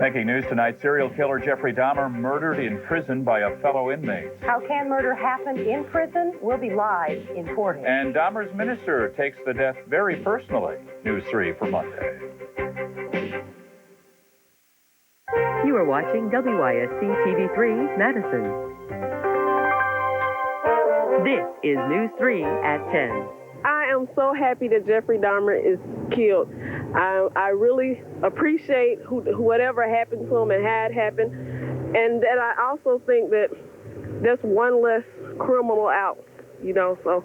Making news tonight, serial killer Jeffrey Dahmer murdered in prison by a fellow inmate. How can murder happen in prison? We'll be live in Portage. And Dahmer's minister takes the death very personally. News 3 for Monday. You are watching WISC TV3 Madison. This is News 3 at 10. I am so happy that Jeffrey Dahmer is killed. I really appreciate whatever happened to him and how it happened. And that I also think that that's one less criminal out, so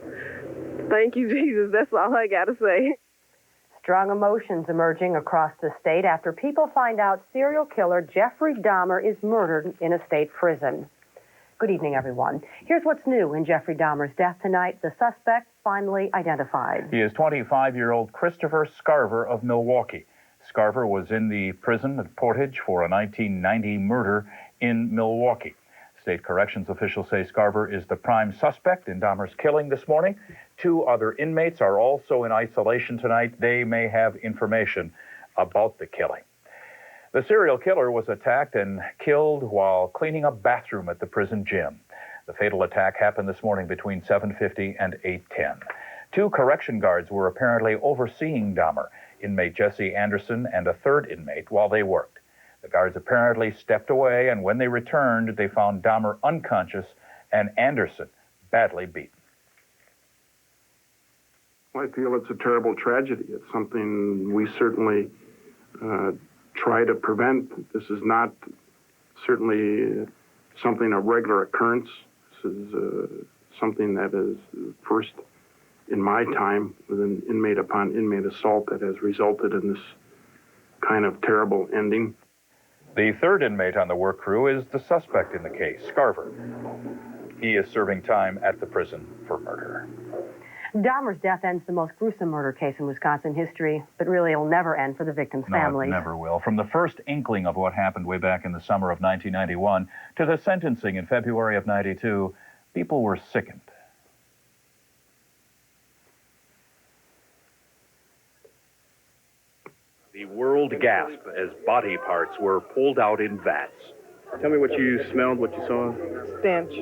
thank you, Jesus. That's all I got to say. Strong emotions emerging across the state after people find out serial killer Jeffrey Dahmer is murdered in a state prison. Good evening, everyone. Here's what's new in Jeffrey Dahmer's death tonight. The suspect finally identified. He is 25-year-old Christopher Scarver of Milwaukee. Scarver was in the prison at Portage for a 1990 murder in Milwaukee. State corrections officials say Scarver is the prime suspect in Dahmer's killing this morning. 2 other inmates are also in isolation tonight. They may have information about the killing. The serial killer was attacked and killed while cleaning a bathroom at the prison gym. The fatal attack happened this morning between 7:50 and 8:10. 2 correction guards were apparently overseeing Dahmer, inmate Jesse Anderson and a 3rd inmate, while they worked. The guards apparently stepped away, and when they returned, they found Dahmer unconscious and Anderson badly beaten. I feel it's a terrible tragedy. It's something we certainly try to prevent. This is not certainly something of regular occurrence. This is something that is first in my time with an inmate upon inmate assault that has resulted in this kind of terrible ending. The 3rd inmate on the work crew is the suspect in the case, Scarver. He is serving time at the prison for murder. Dahmer's death ends the most gruesome murder case in Wisconsin history, but really it'll never end for the victims' families. No, it never will. From the first inkling of what happened way back in the summer of 1991 to the sentencing in February of 92, people were sickened. The world gasped as body parts were pulled out in vats. Tell me what you smelled, what you saw. Stench.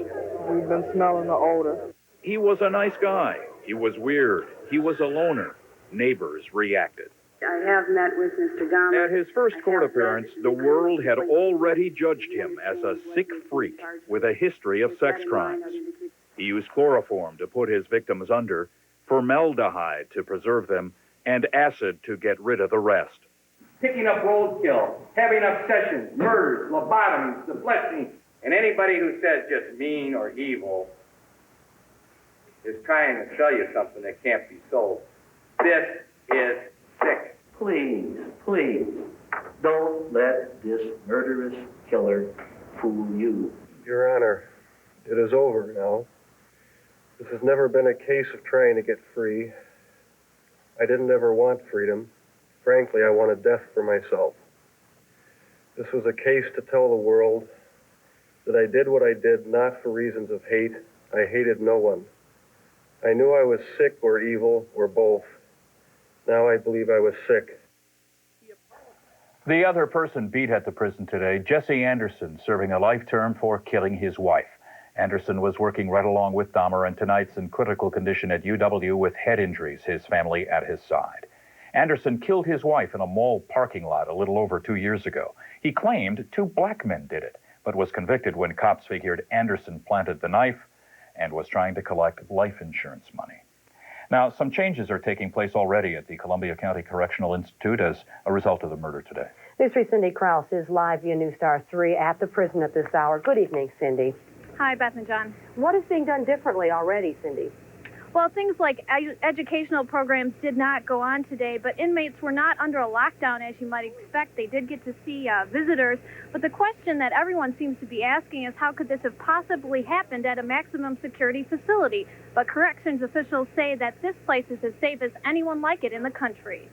We've been smelling the odor. He was a nice guy. He was weird. He was a loner. Neighbors reacted. I have met with Mr. Dahmer. At his first court appearance, the world had already judged him as a sick freak with a history of sex crimes. He used chloroform to put his victims under, formaldehyde to preserve them, and acid to get rid of the rest. Picking up roadkill, having obsessions, murders, lobotomies, deflecting, and anybody who says just mean or evil is trying to sell you something that can't be sold. This is sick. Please, please, don't let this murderous killer fool you. Your Honor, it is over now. This has never been a case of trying to get free. I didn't ever want freedom. Frankly, I wanted death for myself. This was a case to tell the world that I did what I did not for reasons of hate. I hated no one. I knew I was sick or evil or both. Now I believe I was sick. The other person beat at the prison today, Jesse Anderson, serving a life term for killing his wife. Anderson was working right along with Dahmer and tonight's in critical condition at UW with head injuries, his family at his side. Anderson killed his wife in a mall parking lot a little over 2 years ago. He claimed 2 black men did it, but was convicted when cops figured Anderson planted the knife and was trying to collect life insurance money. Now, some changes are taking place already at the Columbia County Correctional Institute as a result of the murder today. News 3 Cindy Krause is live via News Star 3 at the prison at this hour. Good evening, Cindy. Hi, Beth and John. What is being done differently already, Cindy? Well, things like educational programs did not go on today, but inmates were not under a lockdown, as you might expect. They did get to see visitors, but the question that everyone seems to be asking is how could this have possibly happened at a maximum security facility? But corrections officials say that this place is as safe as anyone like it in the country.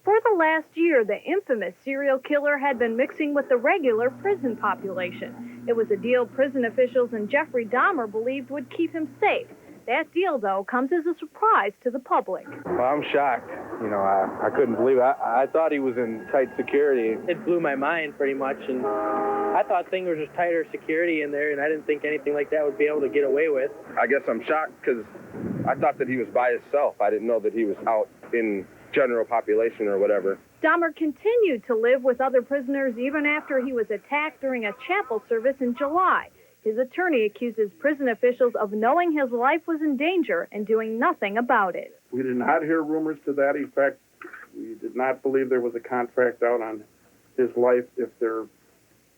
For the last year, the infamous serial killer had been mixing with the regular prison population. It was a deal prison officials and Jeffrey Dahmer believed would keep him safe. That deal, though, comes as a surprise to the public. Well, I'm shocked. You know, I couldn't believe it. I thought he was in tight security. It blew my mind pretty much, and I thought things were just tighter security in there, and I didn't think anything like that would be able to get away with. I guess I'm shocked because I thought that he was by himself. I didn't know that he was out in general population or whatever. Dahmer continued to live with other prisoners even after he was attacked during a chapel service in July. His attorney accuses prison officials of knowing his life was in danger and doing nothing about it. We did not hear rumors to that effect. We did not believe there was a contract out on his life. If there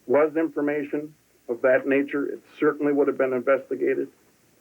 was information of that nature, it certainly would have been investigated,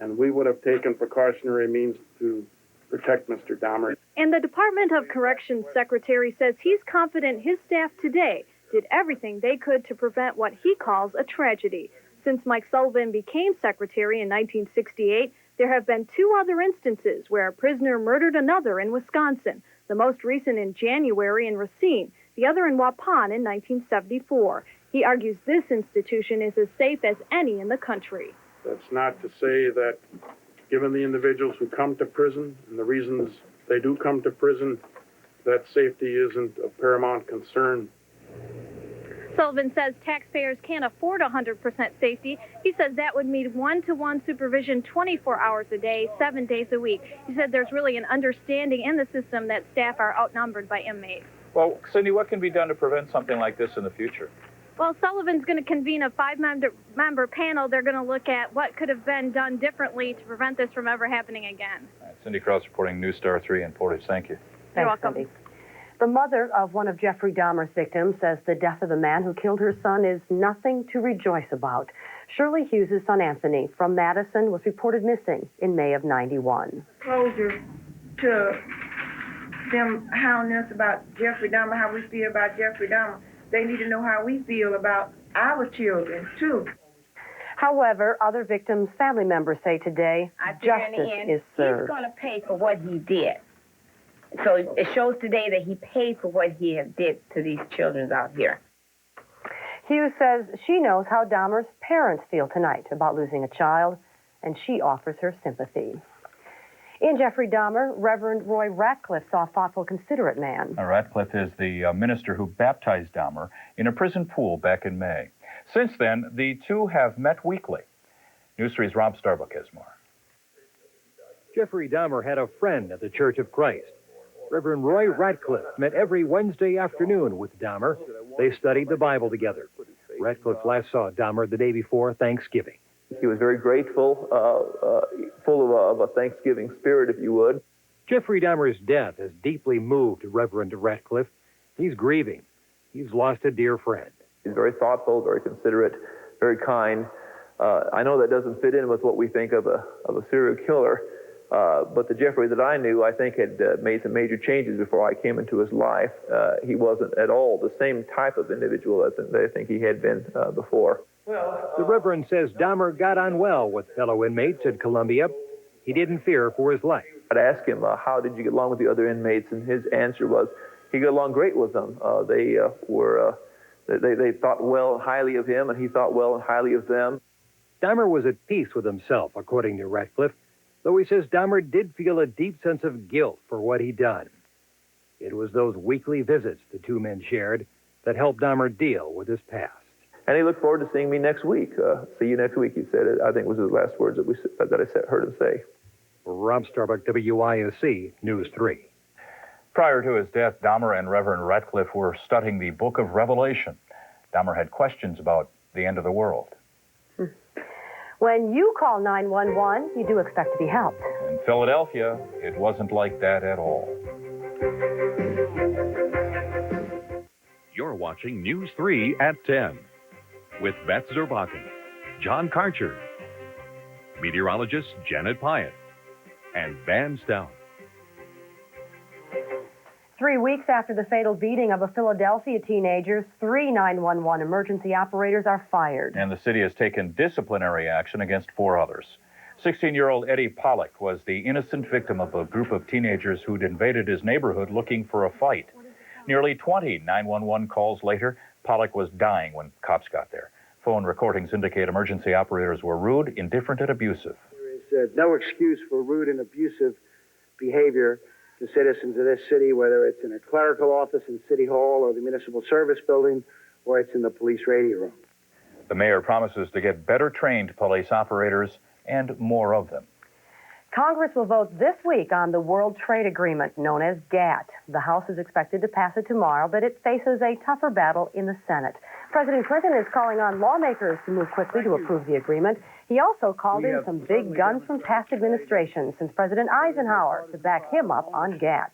and we would have taken precautionary means to protect Mr. Dahmer. And the Department of Corrections secretary says he's confident his staff today did everything they could to prevent what he calls a tragedy. Since Mike Sullivan became secretary in 1968, there have been 2 other instances where a prisoner murdered another in Wisconsin, the most recent in January in Racine, the other in Waupun in 1974. He argues this institution is as safe as any in the country. That's not to say that given the individuals who come to prison and the reasons they do come to prison, that safety isn't of paramount concern. Sullivan says taxpayers can't afford 100% safety. He says that would mean one-to-one supervision 24 hours a day, 7 days a week. He said there's really an understanding in the system that staff are outnumbered by inmates. Well, Cindy, what can be done to prevent something like this in the future? Well, Sullivan's going to convene a 5-member panel. They're going to look at what could have been done differently to prevent this from ever happening again. Cindy Krause reporting News Star 3 in Portage. Thank you. You're welcome. Cindy. The mother of one of Jeffrey Dahmer's victims says the death of the man who killed her son is nothing to rejoice about. Shirley Hughes' son Anthony from Madison was reported missing in May of '91. Closure to them hounding us about Jeffrey Dahmer, how we feel about Jeffrey Dahmer. They need to know how we feel about our children, too. However, other victims' family members say today justice is served. He's going to pay for what he did. So it shows today that he paid for what he did to these children out here. Hughes says she knows how Dahmer's parents feel tonight about losing a child, and she offers her sympathy. In Jeffrey Dahmer, Reverend Roy Ratcliffe saw a thoughtful, considerate man. Ratcliffe is the minister who baptized Dahmer in a prison pool back in May. Since then, the two have met weekly. News 3's Rob Starbuck has more. Jeffrey Dahmer had a friend at the Church of Christ. Reverend Roy Ratcliffe met every Wednesday afternoon with Dahmer. They studied the Bible together. Ratcliffe last saw Dahmer the day before Thanksgiving. He was very grateful, full of a Thanksgiving spirit, if you would. Jeffrey Dahmer's death has deeply moved Reverend Ratcliffe. He's grieving. He's lost a dear friend. He's very thoughtful, very considerate, very kind. I know that doesn't fit in with what we think of a serial killer, but the Jeffrey that I knew, I think, had made some major changes before I came into his life. He wasn't at all the same type of individual that I think he had been before. The Reverend says Dahmer got on well with fellow inmates at Columbia. He didn't fear for his life. I'd ask him, how did you get along with the other inmates? And his answer was, he got along great with them. They thought well and highly of him, and he thought well and highly of them. Dahmer was at peace with himself, according to Ratcliffe, though he says Dahmer did feel a deep sense of guilt for what he'd done. It was those weekly visits the two men shared that helped Dahmer deal with his past. And he looked forward to seeing me next week. See you next week, he said. I think was his last words that I heard him say. Rob Starbuck, WISC, News 3. Prior to his death, Dahmer and Reverend Ratcliffe were studying the Book of Revelation. Dahmer had questions about the end of the world. When you call 911, you do expect to be helped. In Philadelphia, it wasn't like that at all. You're watching News 3 at 10 with Beth Zerbakken, John Karcher, meteorologist Janet Pyatt, and Van Stout. 3 weeks after the fatal beating of a Philadelphia teenager, 3 911 emergency operators are fired. And the city has taken disciplinary action against 4 others. 16-year-old Eddie Pollock was the innocent victim of a group of teenagers who'd invaded his neighborhood looking for a fight. Nearly 20 911 calls later, Pollock was dying when cops got there. Phone recordings indicate emergency operators were rude, indifferent, and abusive. no excuse for rude and abusive behavior to citizens of this city, whether it's in a clerical office in City Hall or the Municipal Service Building, or it's in the police radio room. The mayor promises to get better trained police operators and more of them. Congress will vote this week on the World Trade Agreement, known as GATT. The House is expected to pass it tomorrow, but it faces a tougher battle in the Senate. President Clinton is calling on lawmakers to move quickly to approve the agreement. He also called in some big guns from past administrations, since President Eisenhower, to back him up on GATT.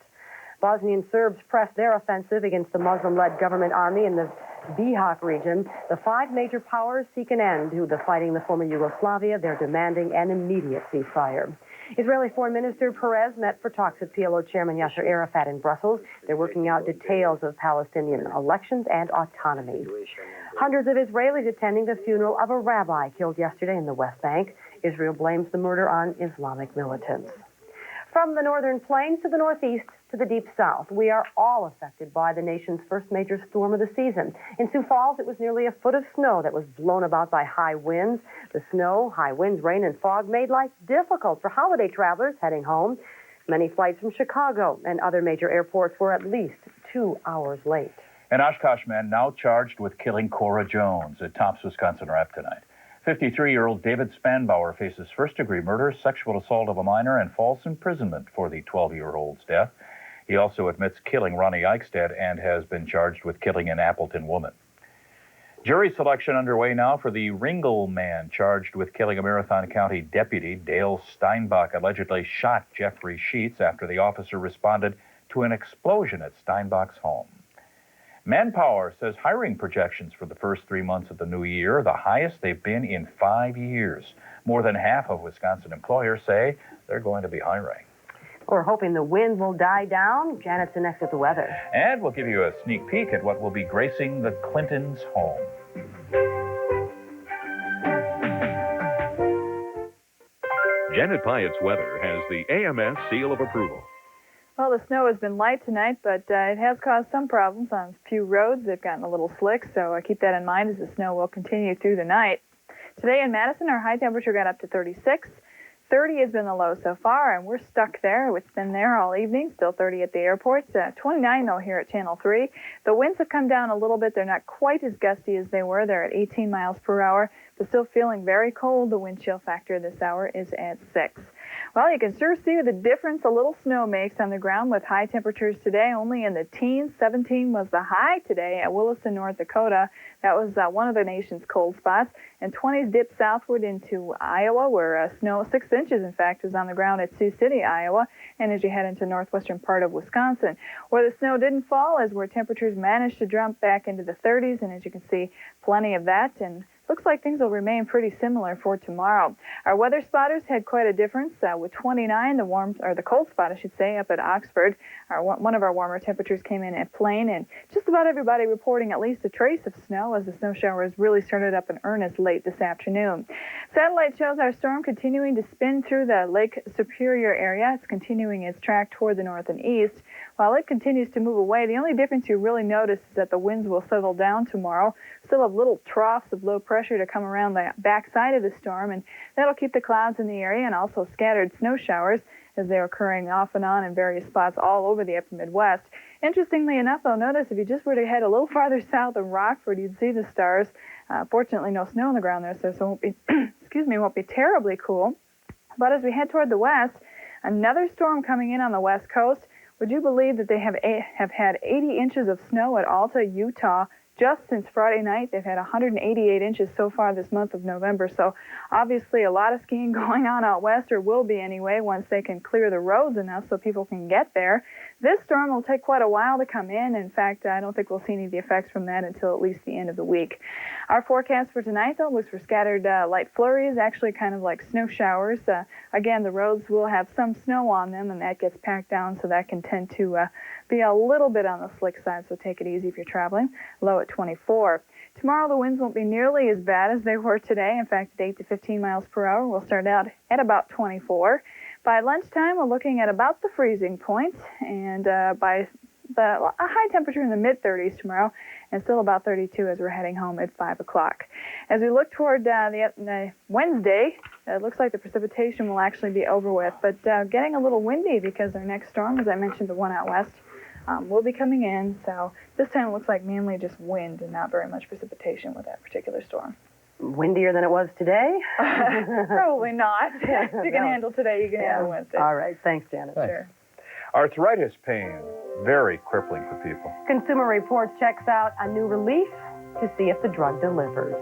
Bosnian Serbs pressed their offensive against the Muslim-led government army in the Bihać region. The 5 major powers seek an end to the fighting in the former Yugoslavia. They're demanding an immediate ceasefire. Israeli Foreign Minister Perez met for talks with PLO Chairman Yasser Arafat in Brussels. They're working out details of Palestinian elections and autonomy. Hundreds of Israelis attending the funeral of a rabbi killed yesterday in the West Bank. Israel blames the murder on Islamic militants. From the northern plains to the northeast to the deep south, we are all affected by the nation's first major storm of the season. In Sioux Falls, it was nearly a foot of snow that was blown about by high winds. The snow, high winds, rain, and fog made life difficult for holiday travelers heading home. Many flights from Chicago and other major airports were at least 2 hours late. An Oshkosh man now charged with killing Cora Jones. It tops Wisconsin Rap tonight. 53-year-old David Spanbauer faces first-degree murder, sexual assault of a minor, and false imprisonment for the 12-year-old's death. He also admits killing Ronnie Eichstedt and has been charged with killing an Appleton woman. Jury selection underway now for the Ringel man charged with killing a Marathon County deputy. Dale Steinbach allegedly shot Jeffrey Sheets after the officer responded to an explosion at Steinbach's home. Manpower says hiring projections for the first 3 months of the new year are the highest they've been in 5 years. More than half of Wisconsin employers say they're going to be hiring. We're hoping the wind will die down. Janet's next with the weather. And we'll give you a sneak peek at what will be gracing the Clintons' home. Janet Pyatt's weather has the AMS seal of approval. Well, the snow has been light tonight, but it has caused some problems on a few roads. They've gotten a little slick, so keep that in mind as the snow will continue through the night. Today in Madison, our high temperature got up to 36. 30 has been the low so far, and we're stuck there. It's been there all evening, still 30 at the airport. 29, though, here at Channel 3. The winds have come down a little bit. They're not quite as gusty as they were. They're at 18 miles per hour, but still feeling very cold. The wind chill factor this hour is at 6. Well, you can sure see the difference a little snow makes on the ground with high temperatures today, only in the teens. 17 was the high today at Williston, North Dakota. That was one of the nation's cold spots. And 20s dipped southward into Iowa, where snow, 6 inches, in fact, was on the ground at Sioux City, Iowa. And as you head into northwestern part of Wisconsin, where the snow didn't fall is where temperatures managed to jump back into the 30s. And as you can see, plenty of that. And looks like things will remain pretty similar for tomorrow. Our weather spotters had quite a difference with 29, the cold spot, I should say, up at Oxford. One of our warmer temperatures came in at Plain, and just about everybody reporting at least a trace of snow as the snow showers really started up in earnest late this afternoon. Satellite shows our storm continuing to spin through the Lake Superior area. It's continuing its track toward the north and east. While it continues to move away, the only difference you really notice is that the winds will settle down tomorrow. Still have little troughs of low pressure to come around the backside of the storm, and that'll keep the clouds in the area and also scattered snow showers as they're occurring off and on in various spots all over the upper Midwest. Interestingly enough, though, notice if you just were to head a little farther south of Rockford, you'd see the stars. Fortunately, no snow on the ground there, so it won't be, won't be terribly cool. But as we head toward the west, another storm coming in on the west coast. Would you believe that they have had 80 inches of snow at Alta, Utah, just since Friday night? They've had 188 inches so far this month of November. So obviously a lot of skiing going on out west, or will be anyway, once they can clear the roads enough so people can get there. This storm will take quite a while to come in. In fact, I don't think we'll see any of the effects from that until at least the end of the week. Our forecast for tonight, though, looks for scattered light flurries, actually kind of like snow showers. Again, the roads will have some snow on them, and that gets packed down, so that can tend to be a little bit on the slick side, so take it easy if you're traveling. Low at 24. Tomorrow, the winds won't be nearly as bad as they were today. In fact, at 8 to 15 miles per hour, we'll start out at about 24. By lunchtime, we're looking at about the freezing point, and by a high temperature in the mid-30s tomorrow, and still about 32 as we're heading home at 5 o'clock. As we look toward the Wednesday, It looks like the precipitation will actually be over with, but getting a little windy because our next storm, as I mentioned, the one out west, will be coming in. So this time it looks like mainly just wind and not very much precipitation with that particular storm. Windier than it was today? Probably not. If you can handle today, you can handle Wednesday. All right. Thanks, Janet. Thanks. Sure. Arthritis pain, very crippling for people. Consumer Reports checks out a new relief to see if the drug delivers.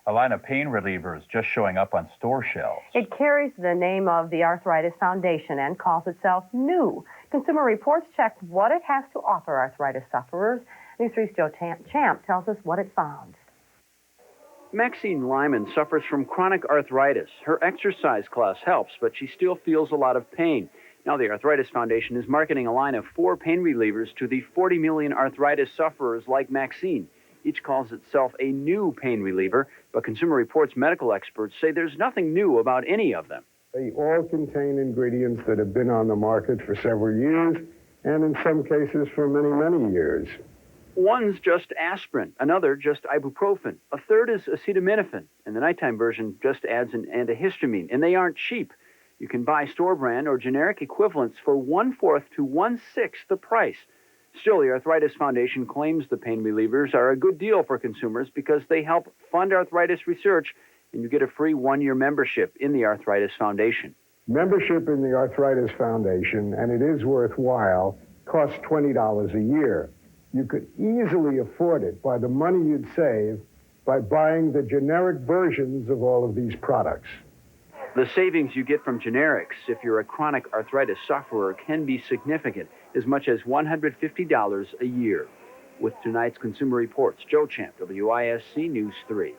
A line of pain relievers just showing up on store shelves. It carries the name of the Arthritis Foundation and calls itself New. Consumer Reports checked what it has to offer arthritis sufferers. News 3's Joe Champ tells us what it found. Maxine Lyman suffers from chronic arthritis. Her exercise class helps, but she still feels a lot of pain. Now the Arthritis Foundation is marketing a line of 4 pain relievers to the 40 million arthritis sufferers like Maxine. Each calls itself a new pain reliever, but Consumer Reports medical experts say there's nothing new about any of them. They all contain ingredients that have been on the market for several years, and in some cases for many, many years. One's just aspirin, another just ibuprofen, a third is acetaminophen, and the nighttime version just adds an antihistamine, and they aren't cheap. You can buy store brand or generic equivalents for 1/4 to 1/6 the price. Still, the Arthritis Foundation claims the pain relievers are a good deal for consumers because they help fund arthritis research, and you get a free 1-year membership in the Arthritis Foundation. Membership in the Arthritis Foundation, and it is worthwhile, costs $20 a year. You could easily afford it by the money you'd save by buying the generic versions of all of these products. The savings you get from generics, if you're a chronic arthritis sufferer, can be significant, as much as $150 a year. With tonight's Consumer Reports, Joe Champ, WISC News 3.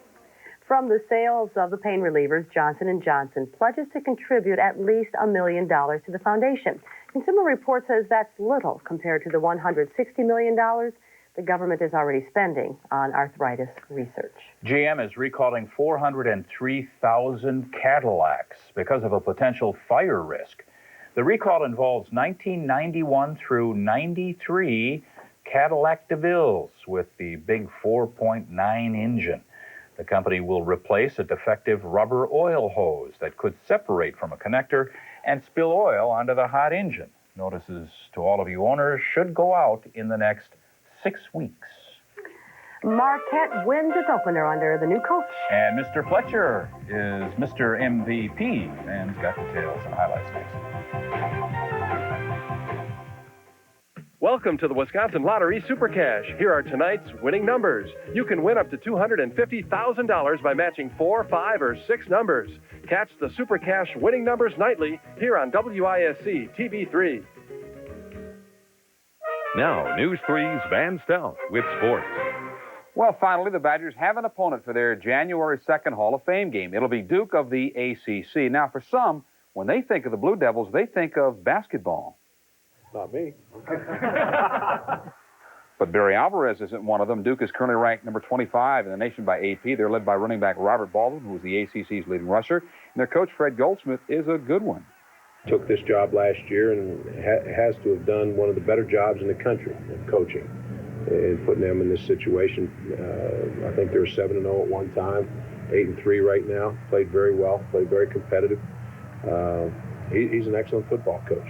From the sales of the pain relievers, Johnson & Johnson pledges to contribute at least $1 million to the foundation. Consumer Reports says that's little compared to the $160 million the government is already spending on arthritis research. GM is recalling 403,000 Cadillacs because of a potential fire risk. The recall involves 1991 through 93 Cadillac DeVilles with the big 4.9 engine. The company will replace a defective rubber oil hose that could separate from a connector and spill oil onto the hot engine. Notices to all of you owners should go out in the next 6 weeks. Marquette wins its opener under the new coach. And Mr. Fletcher is Mr. MVP, and he's got details and highlights next. Welcome to the Wisconsin Lottery Super Cash. Here are tonight's winning numbers. You can win up to $250,000 by matching 4, 5, or 6 numbers. Catch the Super Cash winning numbers nightly here on WISC TV3. Now, News 3's Van Stout with sports. Well, finally, the Badgers have an opponent for their January 2nd Hall of Fame game. It'll be Duke of the ACC. Now, for some, when they think of the Blue Devils, they think of basketball. Not me. But Barry Alvarez isn't one of them. Duke is currently ranked number 25 in the nation by AP. They're led by running back Robert Baldwin, who is the ACC's leading rusher. And their coach, Fred Goldsmith, is a good one. Took this job last year and has to have done one of the better jobs in the country of coaching and putting them in this situation. I think they were 7-0 at one time, 8-3 right now. Played very well, played very competitive. He's an excellent football coach.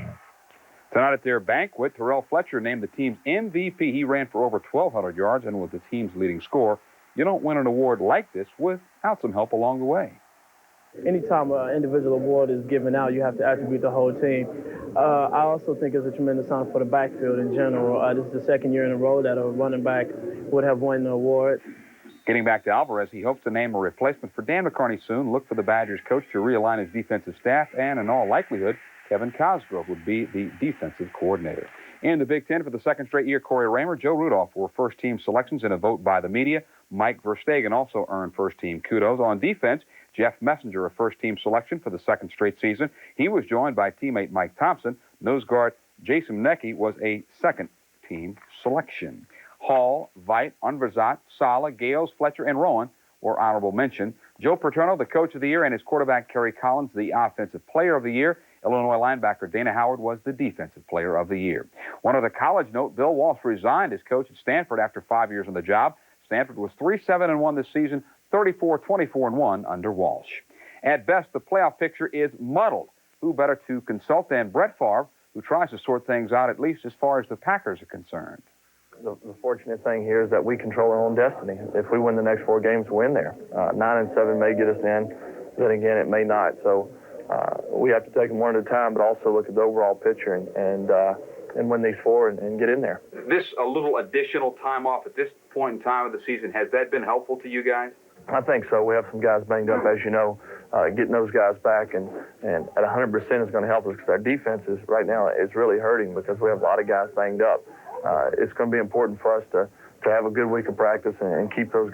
Tonight at their banquet, Terrell Fletcher named the team's MVP. He ran for over 1,200 yards and was the team's leading scorer. You don't win an award like this without some help along the way. Anytime an individual award is given out, you have to attribute the whole team. I also think it's a tremendous honor for the backfield in general. This is the second year in a row that a running back would have won the award. Getting back to Alvarez, he hopes to name a replacement for Dan McCarney soon. Look for the Badgers coach to realign his defensive staff, and in all likelihood, Kevin Cosgrove would be the defensive coordinator. In the Big Ten for the second straight year, Corey Raymer, Joe Rudolph were first-team selections in a vote by the media. Mike Verstegen also earned first-team kudos. On defense, Jeff Messenger, a first-team selection for the second straight season. He was joined by teammate Mike Thompson. Nose guard Jason Necki was a second-team selection. Hall, Veit, Unverzat, Sala, Gales, Fletcher, and Rowan were honorable mention. Joe Paterno, the coach of the year, and his quarterback Kerry Collins, the offensive player of the year. Illinois linebacker Dana Howard was the defensive player of the year. One other college note, Bill Walsh resigned as coach at Stanford after 5 years on the job. Stanford was 3-7-1 this season, 34-24-1 under Walsh. At best, the playoff picture is muddled. Who better to consult than Brett Favre, who tries to sort things out at least as far as the Packers are concerned. The fortunate thing here is that we control our own destiny. If we win the next 4 games, we're in there. 9-7 may get us in, then again, it may not. So we have to take them one at a time, but also look at the overall picture and win these 4 and get in there. This a little additional time off at this point in time of the season, has that been helpful to you guys? I think so. We have some guys banged up, as you know. Getting those guys back and at 100% is going to help us because our defense is right now is really hurting because we have a lot of guys banged up. It's going to be important for us to have a good week of practice and keep those